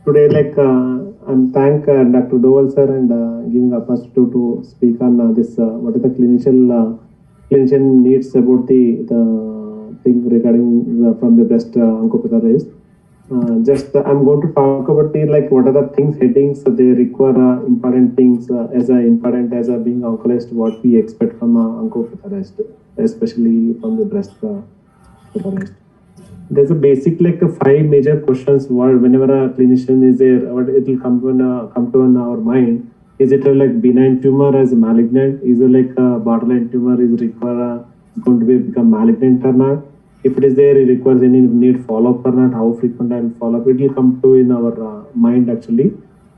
Today, I'm thank Dr. Doval sir and giving opportunity to speak on this. What is the clinician needs about the thing regarding from the breast oncopathologist. Just I'm going to talk about the what are the things headings that they require important things as a important as a being oncologist. What we expect from oncopathologist, especially from the breast pathologist. There's a basic five major questions whenever a clinician is there, what it will come to in our mind. Is it a benign tumor as a malignant? Is it a borderline tumor is require going to become malignant or not? If it is there, it requires any need follow up or not? How frequent and follow up? It will come to in our mind actually.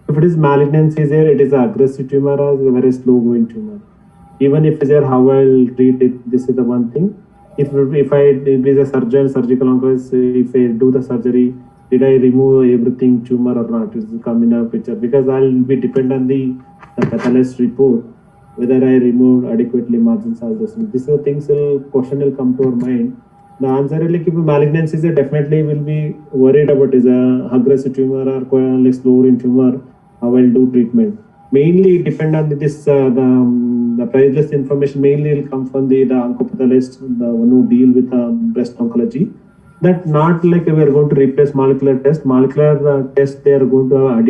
If it is malignancy is there, it is an aggressive tumor or a very slow going tumor. Even if it is there, how I'll treat it. This is the one thing. If I it is a surgical oncologist, if I do the surgery, did I remove everything tumor or not? It will come in a picture because I'll be depend on the pathologist report whether I removed adequately margins or those things. These are things question will come to our mind. The answer is if malignancy is definitely will be worried about is a aggressive tumor or slow in tumor. How I'll do treatment. Mainly depend on this the priceless information mainly will come from the oncopathologist, the one who deal with breast oncology. That not like we are going to replace molecular test. Molecular test they are going to have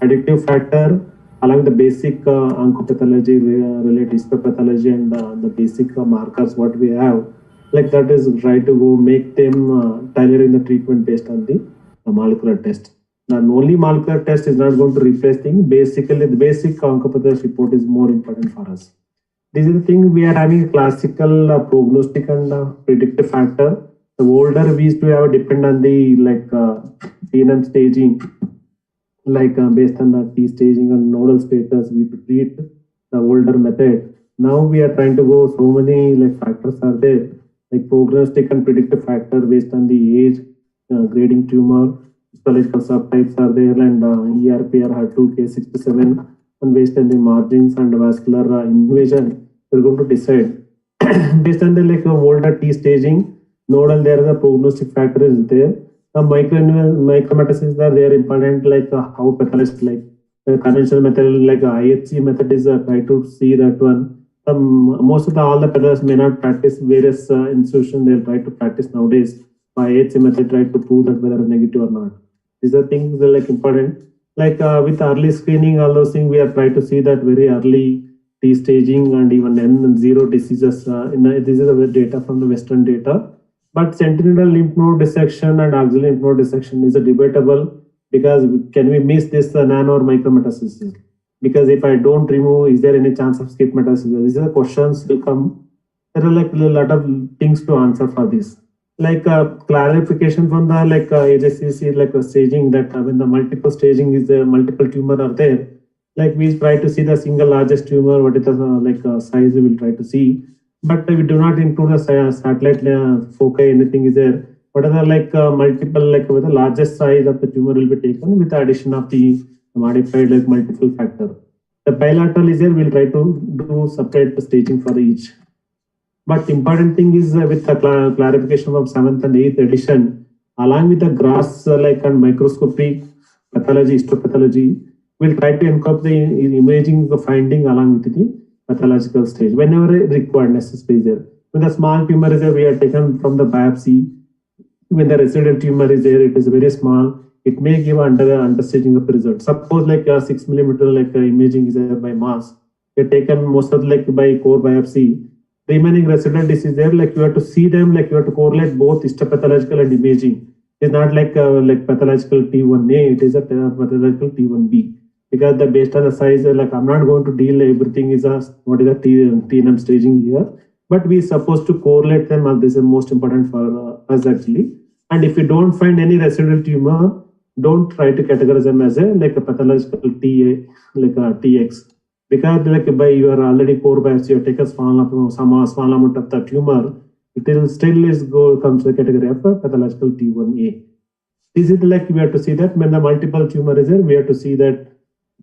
addictive factor along the basic oncopathology related histopathology and the basic markers what we have. Like that is try to go make them tailoring the treatment based on the molecular test. Not only molecular test is not going to replace things. Basically, the basic oncopathologist report is more important for us. This is the thing we are having a classical prognostic and predictive factor. The older we used to have depend on the TNM staging, based on the T staging and nodal status, we treat the older method. Now we are trying to go so many factors are there, like prognostic and predictive factor based on the age, grading tumor, histological subtypes are there, and ERP or HER2, K67, and based on the margins and vascular invasion, we're going to decide based on the older T staging, nodal there the prognostic factor is there. The micrometastases are there important how pathologist the conventional method IHC method is try to see that one. Most of all the pathologists may not practice various institutions they'll try to practice nowadays. By IHC method try to prove that whether negative or not. These are things that are important. With early screening, all those things we are trying to see that very early T staging and even N0 diseases. This is the data from the Western data. But sentinel lymph node dissection and axillary lymph node dissection is a debatable because can we miss this nano or micrometastasis? Because if I don't remove, is there any chance of skip metastasis? These are the questions will come. There are a lot of things to answer for this. Clarification from the AJCC staging that when the multiple staging is the multiple tumor are there. We try to see the single largest tumor, what is the size we will try to see. But we do not include the satellite foci, anything is there. What are the multiple, with the largest size of the tumor will be taken with the addition of the modified multiple factor. The bilateral is there, we'll try to do separate staging for each. But important thing is with the clarification of 7th and 8th edition, along with the gross and microscopic pathology, histopathology, we'll try to incorporate the imaging the finding along with the pathological stage whenever required necessary there. When the small tumor is there, we are taken from the biopsy. When the residual tumor is there, it is very small. It may give under staging of the result. Suppose 6 millimeter imaging is there by mass. We are taken most of by core biopsy. Remaining residual disease there, you have to see them, you have to correlate both histopathological and imaging. It's not like pathological T1A, it is a pathological T1B. Because based on the size, I'm not going to deal everything is what is the TNM staging here, but we supposed to correlate them. And this is most important for us actually. And if you don't find any residual tumor, don't try to categorize them as a pathological TA, a TX. Because by your already core biopsy, you take a small amount of the tumor, it will still comes to the category of pathological T1A. This is we have to see that when the multiple tumor is there, we have to see that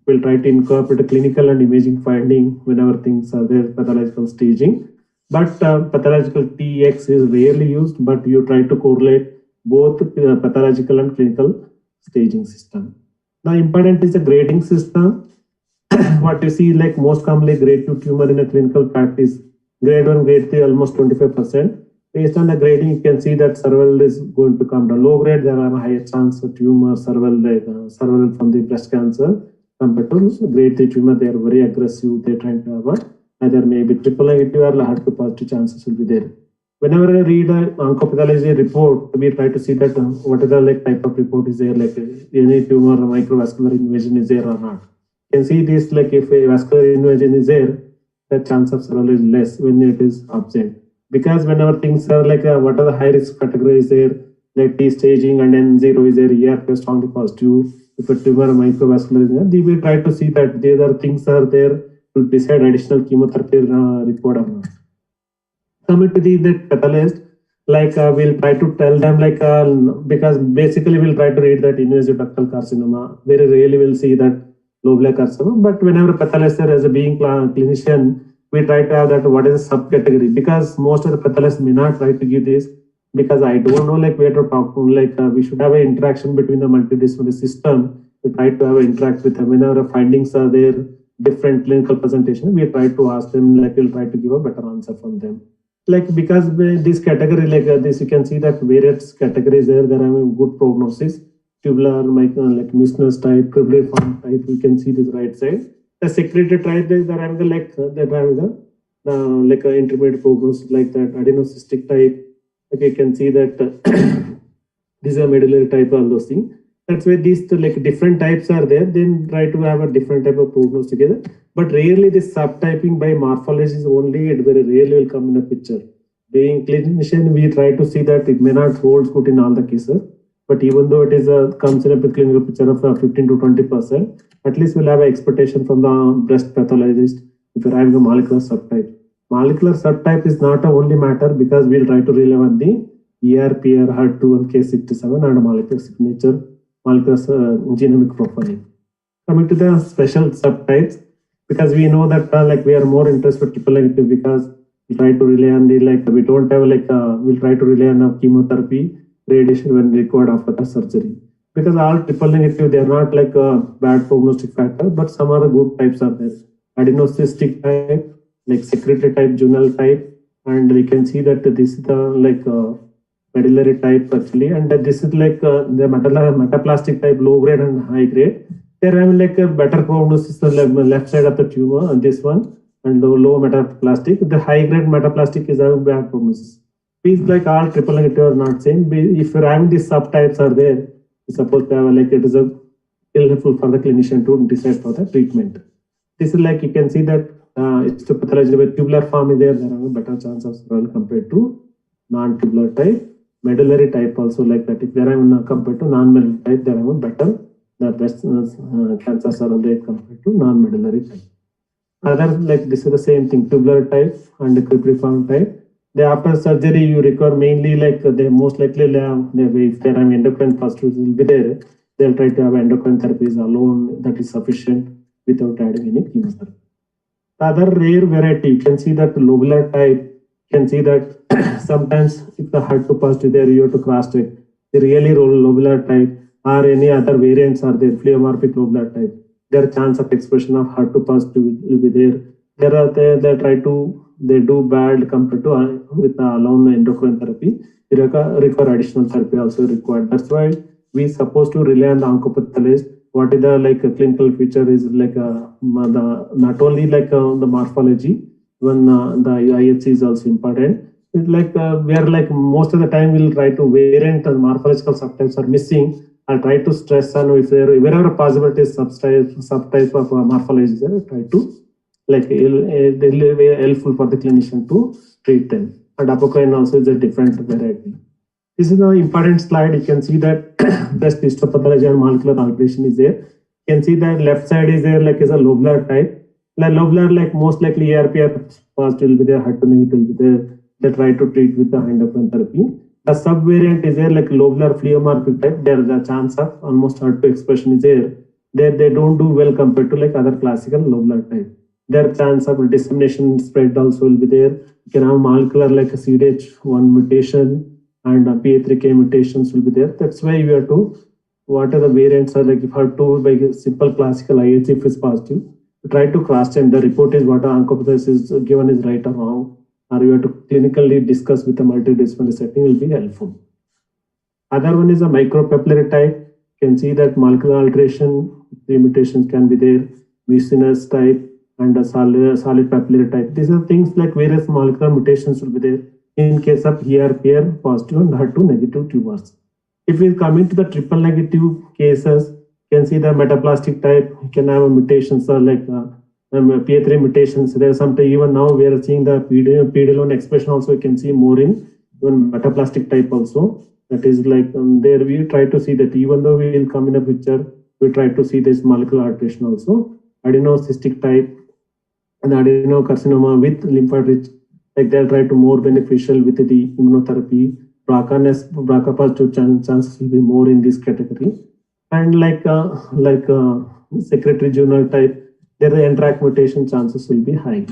we'll try to incorporate a clinical and imaging finding whenever things are there, pathological staging. But pathological TX is rarely used, but you try to correlate both pathological and clinical staging system. The important is the grading system. What you see, like most commonly grade 2 tumor in a clinical practice, grade 1, grade 3, almost 25%. Based on the grading, you can see that survival is going to come down. Low grade, there are a higher chance of tumor survival from the breast cancer compared to grade 3 tumor. They are very aggressive. They're trying to avoid. Either maybe triple negative or HER2 positive chances will be there. Whenever I read an oncopathology report, we try to see that what is the type of report is there, like any tumor or microvascular invasion is there or not. You can see this, like if a vascular invasion is there, the chance of survival is less when it is absent. Because whenever things are like what are the high risk categories there, like T staging and then 0 is there, ERP strongly positive. If a tumor microvascular is there, we try to see that these are things are there to decide additional chemotherapy required or not. Coming to the pathologist, like we'll try to tell them because basically we'll try to read that invasive ductal carcinoma. Very rarely we'll see that lobular carcinoma, but whenever pathologist as a being clinician, we try to have that what is a subcategory, because most of the pathologists may not try to give this, because I don't know like where to talk to. We should have an interaction between the multidisciplinary system. We try to have an interact with them. Whenever findings are there, different clinical presentation, we try to ask them, we'll try to give a better answer from them. Because this category this, you can see that various categories there are a good prognosis. Tubular, mucinous type, cribriform type, you can see this right side. The secretory type, they're having the intermediate prognosis, like that adenocystic type. You can see that these are medullary type, all those things. That's why these different types are there. Then try to have a different type of prognosis together. But rarely this subtyping by morphology is only, it very rarely will come in a picture. Being clinician, we try to see that it may not hold good in all the cases. But even though it is comes in a clinical picture of 15 to 20%, at least we'll have an expectation from the breast pathologist if you're having a molecular subtype. Molecular subtype is not a only matter, because we'll try to rely on the ERP or HER2 and K67 and molecular signature, molecular genomic profiling. Coming to the special subtypes, because we know that we are more interested in triple negative, because we try to rely on the we don't have we'll try to rely on chemotherapy, radiation when required after the surgery. Because all triple negative, they are not a bad prognostic factor, but some other good types are there. Adenocystic type, secretory type, juvenile type, and we can see that this is the medullary type actually, and this is the metaplastic type, low grade and high grade. They're having a better prognosis on the left side of the tumor, and this one, and low metaplastic. The high grade metaplastic is having bad prognosis. These all triple negative are not same. If you're having these subtypes are there, you're supposed to have it is helpful for the clinician to decide for the treatment. This is you can see that histopathology with tubular form is there have a better chance of survival compared to non-tubular type. Medullary type also like that. If they are compared to non-medullary type, they have a better breast cancer survival rate compared to non-medullary type. Other this is the same thing, tubular type and cribriform type. After surgery, you require mainly they most likely if they have endocrine positive will be there. They'll try to have endocrine therapies alone, that is sufficient without adding any chemotherapy. The other rare variety, you can see that lobular type, you can see that sometimes if the HER2 positive there, you have to cross check. The really lobular type or any other variants are there, pleomorphic lobular type. Their chance of expression of HER2 positive will be there. They do bad compared to with alone endocrine therapy. They require additional therapy also required. That's why we supposed to rely on the oncopathologist. What is the clinical feature is not only the morphology, when the IHC is also important. It's we are most of the time we'll try to variant morphological subtypes are missing. I'll try to stress on if there wherever possibility is subtype of morphology there, try to helpful for the clinician to treat them. And apocrine also is a different variety. This is an important slide. You can see that breast histopathology and molecular alteration is there. You can see that left side is there is a lobular type. Lobular most likely ERP positive will be there, HER2 negative will be there. They try to treat with the endocrine therapy. The subvariant is there lobular pleomorphic type. There the chance of almost HER2 expression is there. They don't do well compared to other classical lobular type. Their chance of dissemination spread also will be there. You can have molecular a CDH1 mutation and PA3K mutations will be there. That's why we have to what are the variants are like if HER2 by simple classical IHC if is positive, try to cross-check the report is what oncopathology is given is right or wrong, or you have to clinically discuss with a multidisciplinary setting will be helpful. Other one is a micropapillary type. You can see that molecular alteration, three mutations can be there, mucinous type and a solid papillary type. These are things like various molecular mutations will be there in case of ERPR positive and HER2 negative tumors. If we come into the triple negative cases, you can see the metaplastic type, you can have mutations like PA3 mutations. There are some even now we are seeing the PD-L1 expression also, you can see more in even metaplastic type also. That is like there we try to see that even though we will come in a picture, we try to see this molecular alteration also. Adenocystic type and adenocarcinoma with lymphoid rich, like they'll try to more beneficial with the immunotherapy. BRCA positive chances will be more in this category. And like secretory junior type, there the NTRK mutation chances will be high.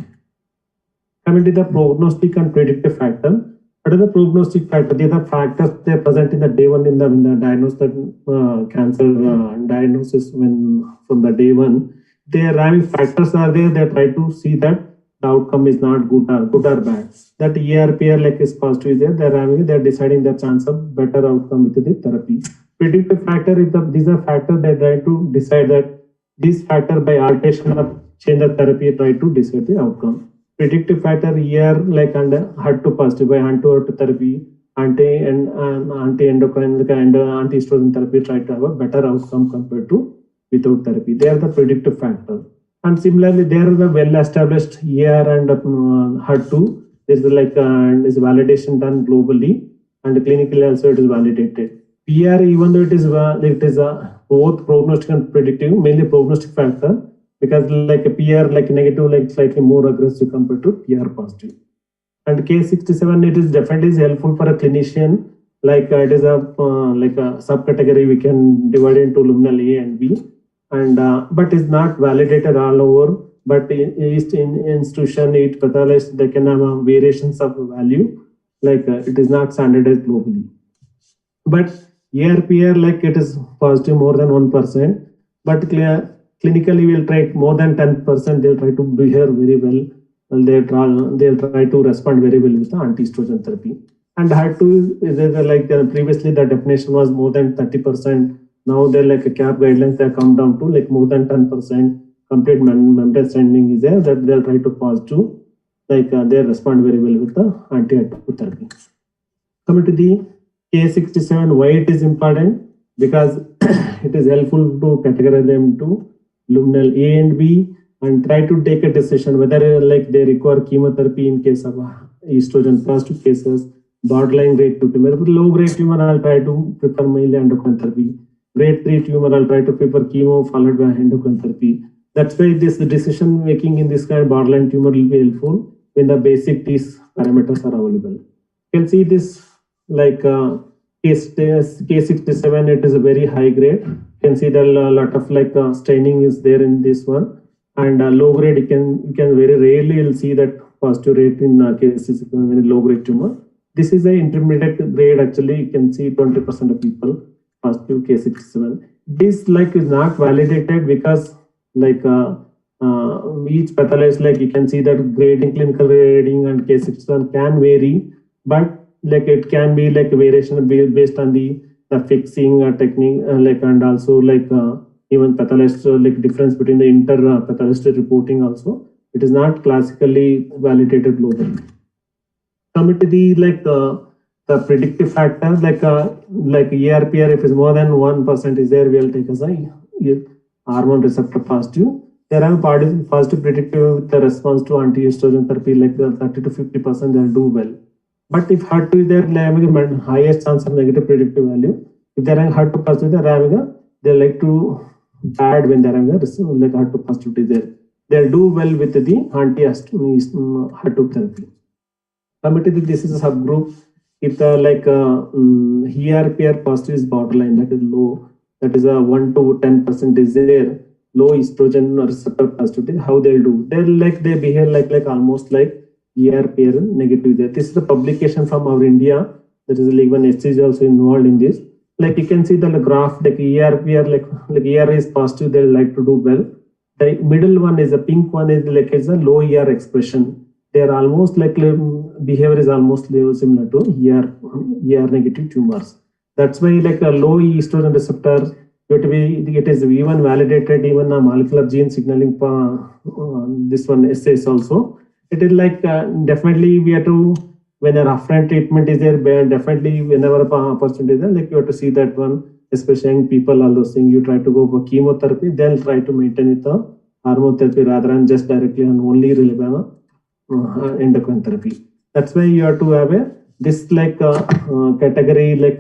Coming to the prognostic and predictive factor. What are the prognostic factors? These are factors they are present in the day one in the diagnosis cancer diagnosis when from the day one. Their having factors are there. They try to see that the outcome is not good or bad. That ERPR like is positive is there. They're deciding the chance of better outcome with the therapy. Predictive factor is these are factors they try to decide that this factor by alteration of change of therapy try to decide the outcome. Predictive factor here like under HER2 positive by HER2 therapy, anti-endocrine and anti-estrogen therapy try to have a better outcome compared to without therapy. They are the predictive factor. And similarly, there is a well-established ER and HER2. There is like is validation done globally and clinically also it is validated. PR, even though it is both prognostic and predictive, mainly prognostic factor, because like a PR like negative like slightly more aggressive compared to PR positive. And K67 it is definitely helpful for a clinician. Like it is a like a subcategory we can divide into luminal A and B, and but is not validated all over. But in each institution, each pathologist they can have variations of value. Like it is not standardized globally. But ERPR like it is positive more than 1%, but clinically will try more than 10%. They'll try to behave very well. They'll try to respond very well with the anti-estrogen therapy. And HER2 is like previously the definition was more than 30%. Now they're like a CAP guidelines they come down to like more than 10%. Complete membrane standing is there that they'll try to positive. Like they respond very well with the anti-HER2 therapy. Coming to the K67, why it is important? Because it is helpful to categorize them to luminal A and B and try to take a decision whether like they require chemotherapy in case of estrogen positive cases, borderline grade 2 tumor. Low grade tumor, I'll try to prefer mainly endocrine therapy. Grade 3 tumor, I'll try to prefer chemo followed by endocrine therapy. That's why this decision making in this kind of borderline tumor will be helpful when the basic these parameters are available. You can see this like K67, it is a very high grade. You can see that a lot of like staining is there in this one. And low grade, you can very rarely you'll see that positive rate in cases in low grade tumor. This is an intermediate grade. Actually, you can see 20% of people positive K67. This like is not validated because like each pathologist, like you can see that grading, clinical grading and K67 can vary, but like it can be like a variation based on the fixing technique, like and also like even pathologist like difference between the inter pathologist reporting also. It is not classically validated globally. Coming to the like the predictive factor like ERPR, if is more than 1% is there, we'll take as a hormone receptor positive. There are positive predictive with the response to anti-estrogen therapy, like 30 to 50% they'll do well. But if HER2 is there, they're having a highest chance of negative predictive value. If they're having HER2 positive, they like to bad when they're having a like HER2 positivity there. They'll do well with the anti-HER2 therapy. Coming to this is a subgroup. If the like ERPR positive is borderline, that is low, that is a 1 to 10% is there. Low estrogen receptor positivity, how they'll do? They behave like almost like ERPR negative there. This is the publication from our India. That is like one HC is also involved in this. Like you can see the graph, like ERPR, like ER is positive, they like to do well. The middle one is a pink one is like it's a low ER expression. They are almost like behavior is almost similar to ER negative tumors. That's why like a low estrogen receptor, it is even validated, even a molecular gene signaling this one essays also. It is like definitely we have to, when a upfront treatment is there, definitely whenever opportunity is there, like you have to see that one, especially young people, all those things, you try to go for chemotherapy, then try to maintain with the hormone therapy rather than just directly and only rely on endocrine therapy. That's why you have to have this like category, like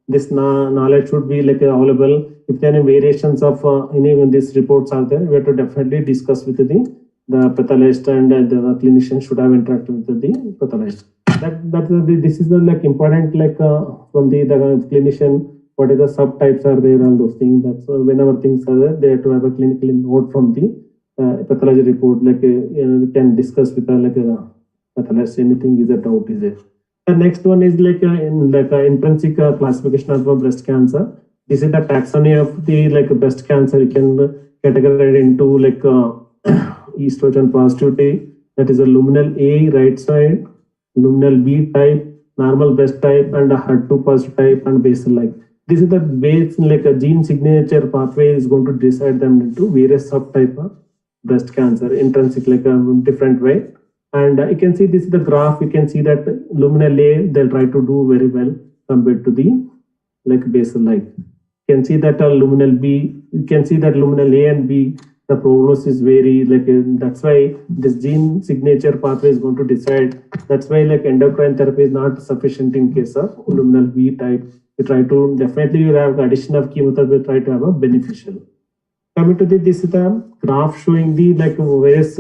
this knowledge should be like available. If there are any variations of any of these reports are there, we have to definitely discuss with the pathologist, and the clinician should have interacted with the pathologist. This is the like important like from the clinician, what is the subtypes are there, all those things. That's whenever things are there, they have to have a clinical note from the pathology report, like we can discuss with like pathologist, anything is a doubt is there. The next one is like intrinsic classification of breast cancer. This is the taxonomy of the like breast cancer. You can categorize into like estrogen positivity, that is a luminal A right side, luminal B type, normal breast type, and a HER2 positive type, and basal like. This is the base like a gene signature pathway is going to decide them into various subtype of breast cancer, intrinsic like a different way. And you can see this is the graph. You can see that luminal A, they'll try to do very well compared to the like basal like. You can see that luminal B, you can see that luminal A and B, the prognosis vary, like that's why this gene signature pathway is going to decide. That's why like endocrine therapy is not sufficient in case of luminal B type. We try to definitely have addition of chemotherapy, try to have a beneficial. Coming to this is the graph showing the like various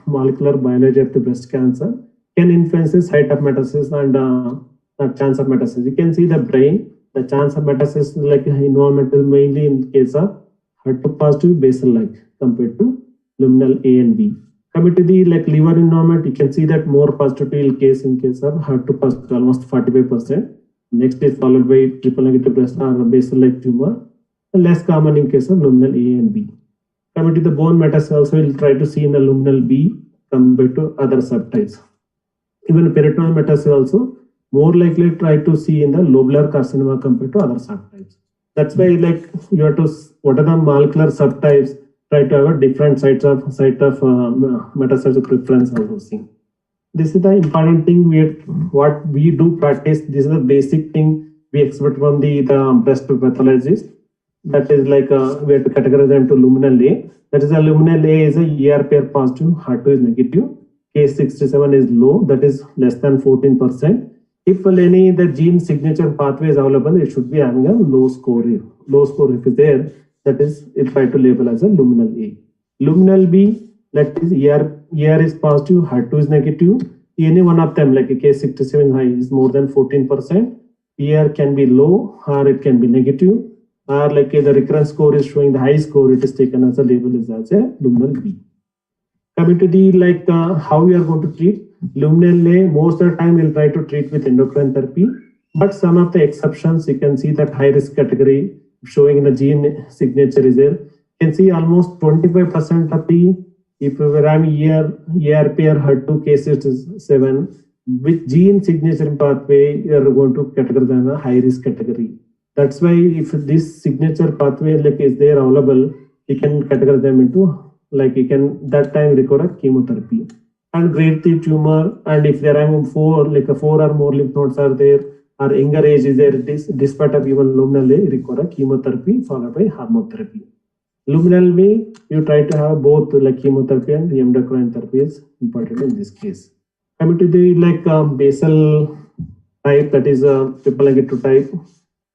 molecular biology of the breast cancer can influence the site of metastasis and chance of metastasis. You can see the brain, the chance of metastasis like environmental, mainly in case of HER2 positive basal like compared to luminal A and B. Coming to the like liver environment, you can see that more positive case in case of HER2 positive, almost 45%. Next is followed by triple negative breast or basal like tumor, less common in case of luminal A and B. Coming to the bone metastasis, also we'll try to see in the luminal B compared to other subtypes. Even peritoneal metastasis also more likely try to see in the lobular carcinoma compared to other subtypes. That's why like you have to, what are the molecular subtypes, try to have a different site of metastatic preference, all those things. This is the important thing what we do practice. This is the basic thing we expect from the breast pathologist. That is like we have to categorize them to luminal A. That is a luminal A is a ER pair positive, HER2 is negative, K67 is low, that is less than 14%. If any the gene signature pathway is available, it should be having a low score. Low score if is there, that is it try to label as a luminal A. Luminal B, that is ER is positive, HER2 is negative. Any one of them like a K67 high is more than 14%. ER can be low or it can be negative. Or like the recurrence score is showing the high score, it is taken as a label is as a luminal B. Coming to the like how we are going to treat luminal A, most of the time we'll try to treat with endocrine therapy, but some of the exceptions you can see that high risk category showing in the gene signature is there. You can see almost 25% of the, if we were having ER pair HER2 cases is 7, with gene signature pathway you are going to categorize as a high risk category. That's why if this signature pathway like is there available, you can categorize them into like you can that time require chemotherapy. And grade 3 tumor, and if there are 4 or more lymph nodes are there, or younger age is there, despite of even luminal A, require chemotherapy followed by hormone therapy. Luminal B, you try to have both like chemotherapy and endocrine therapy is important in this case. Coming to the like basal type, that is a triple negative type.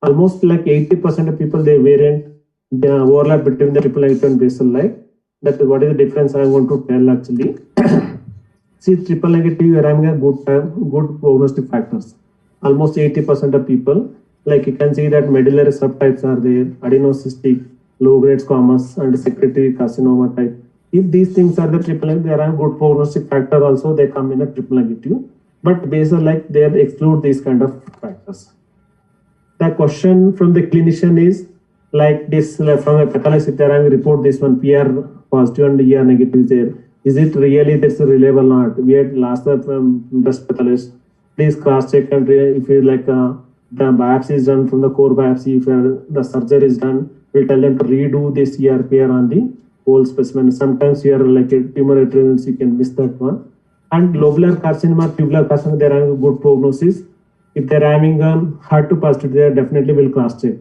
Almost like 80% of people, they variant, the overlap between the triple negative and basal like. That what is the difference I want to tell actually. See, triple negative, you are having a good prognostic factors. Almost 80% of people, like you can see that medullary subtypes are there, adenocystic, low grade squamous, and secretory carcinoma type. If these things are the triple negative, they are a good prognostic factor also, they come in a triple negative. But basal like they exclude these kind of factors. the question from the clinician is like this, from a pathologist, if they are report this one PR positive and ER negative is there, is it really that's reliable or not? We had last from breast pathologist, please cross check and if you like the biopsy is done from the core biopsy, if the surgery is done, we'll tell them to redo this ERPR on the whole specimen. Sometimes here like a tumor adherence, you can miss that one. And lobular carcinoma, tubular carcinoma, they're having a good prognosis. If they're having HER2 positive, they definitely will cross check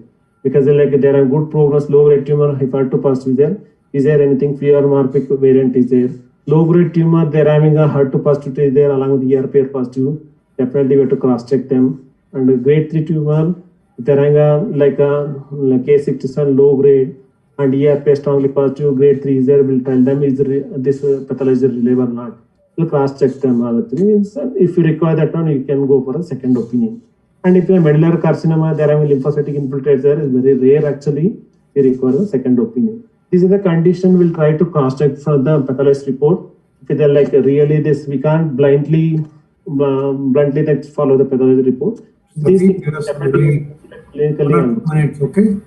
because they're a good prognosis. Low grade tumor, if HER2 positive there, is there anything pleomorphic variant is there? Low grade tumor, they're having a HER2 positive is there along with the ERPR positive. Definitely we have to cross check them. And grade 3 tumor, if they're having like A67 low grade and ERPR strongly positive, grade 3 is there, we'll tell them is this pathology reliable or not. We'll cross check them all the things. If you require that one, you can go for a second opinion. And if you have medullary carcinoma, there are lymphocytic infiltrates there, is very rare actually. We require a second opinion. This is the condition we'll try to cross check from the pathologist report. If they're like really this, we can't bluntly follow the pathology report. This is definitely clinically. Okay.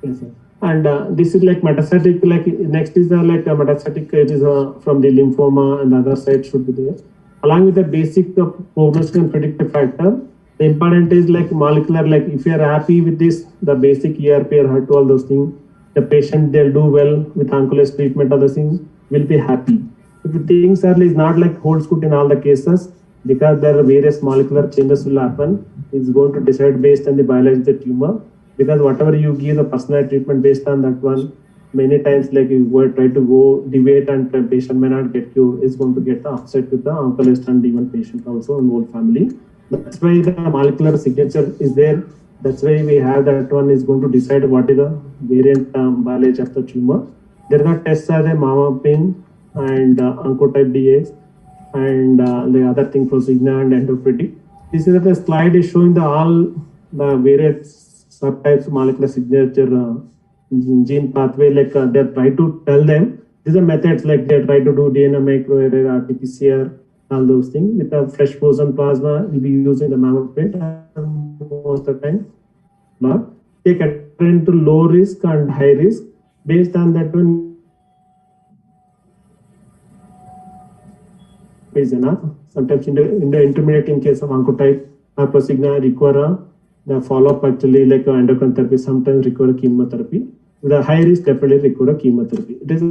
Yes, sir. And this is like metastatic, like next is like metastatic, it is from the lymphoma and the other side should be there. Along with the basic prognostic and predictive factor, the important is like molecular, like if you are happy with this, the basic ERPR, HER2, all those things, the patient, they'll do well with oncologist treatment, other things, will be happy. If things are is not like holds good in all the cases, because there are various molecular changes will happen, it's going to decide based on the biology of the tumor. Because whatever you give the personalized treatment based on that one, many times like you try to go deviate and the patient may not get you, is going to get upset with the oncologist and even patient also and whole family. That's why the molecular signature is there. That's why we have that one is going to decide what is the variant biology of the tumor. There are tests are the mama pin and oncotype DX and the other thing Prosigna and endocritic. This is the slide is showing the all the various subtypes molecular signature gene pathway, like they try to tell them these are methods like they try to do DNA microarray, RT-PCR, all those things with a fresh frozen plasma will be using the mammogram most of the time. Not they get into low risk and high risk based on that one is enough. Sometimes in the intermediate in case of oncotype Prosigna require the follow-up actually like endocrine therapy, sometimes require chemotherapy. The high risk definitely require chemotherapy. It is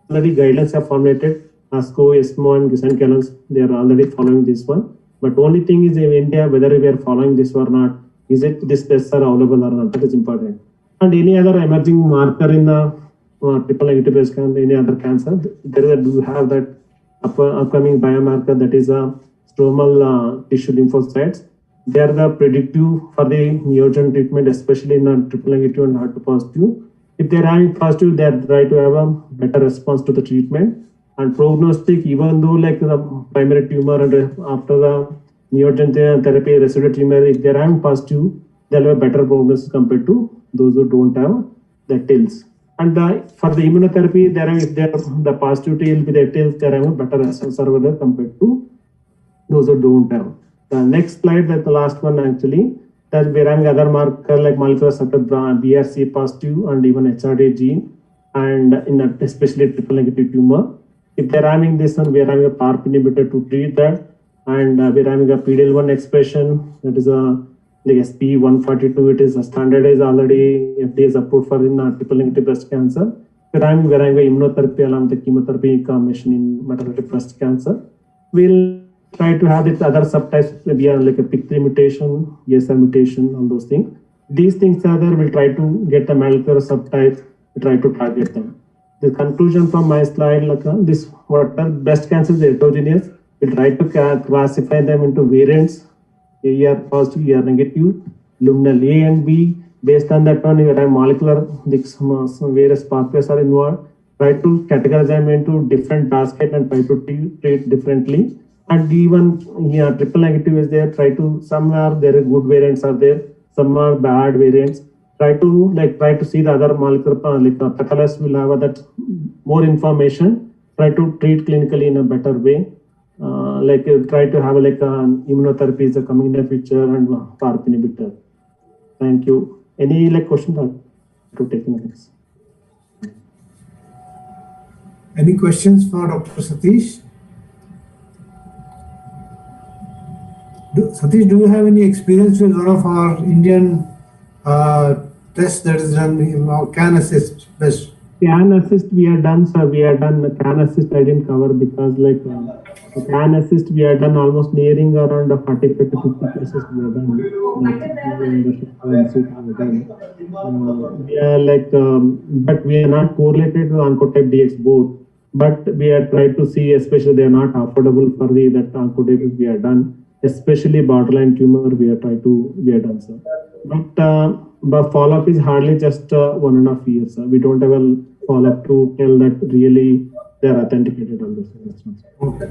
already guidelines are formulated. ASCO, ESMO and St. Helens, they are already following this one. But only thing is in India, whether we are following this or not, is it this tests are available or not, that is important. And any other emerging marker in the triple negative breast cancer, any other cancer, there do have that upcoming biomarker that is a stromal tissue lymphocytes. They are the predictive for the neoadjuvant treatment, especially in triple negative and HER2 positive. If they are having positive, they are trying to have a better response to the treatment. And prognostic, even though like the primary tumor and after the neoadjuvant therapy, residual tumor, if they are having positive, they'll have a better prognosis compared to those who don't have the TILs. And for the immunotherapy, the positivity will be the TILs, they are having a better survival compared to those who don't have. The next slide, that's the last one actually, that we're having other marker like molecular subtype BRCA positive and even HRD gene, and in especially triple negative tumor. If they're having this one, we're having a PARP inhibitor to treat that, and we're having a PDL1 expression that is the SP142. It is a standardized already. FDA is approved for in triple negative breast cancer. We're having immunotherapy along with the chemotherapy combination in metastatic breast cancer. We'll try to have the other subtypes, maybe like a PIK3 mutation, ESR mutation, all those things. These things are there. We'll try to get the molecular subtypes, try to target them. The conclusion from my slide, like this, what are breast cancers heterogeneous? We'll try to classify them into variants, ER positive, ER negative, luminal A and B. Based on that one, we have molecular, various pathways are involved. Try to categorize them into different basket and try to treat differently. And even triple negative is there. Try to, some are there good variants are there, some are bad variants. Try to see the other molecular pathologist will have that more information. Try to treat clinically in a better way. Try to have immunotherapy is coming in the future and PARP inhibitor. Thank you. Any questions to take next? Any questions for Dr. Satheesh? Satheesh, do you have any experience with one of our Indian tests that is done can assist best? Can assist we are done, sir. We are done. Can assist I didn't cover because can assist we are done almost nearing around 45 to 50 cases we are done. We are but we are not correlated with oncotype DX both. But we are trying to see, especially they are not affordable for that oncotype we are done. Especially borderline tumor we are done, sir. But follow-up is hardly just 1.5 years. We don't have a follow-up to tell that really they are authenticated on this. Okay.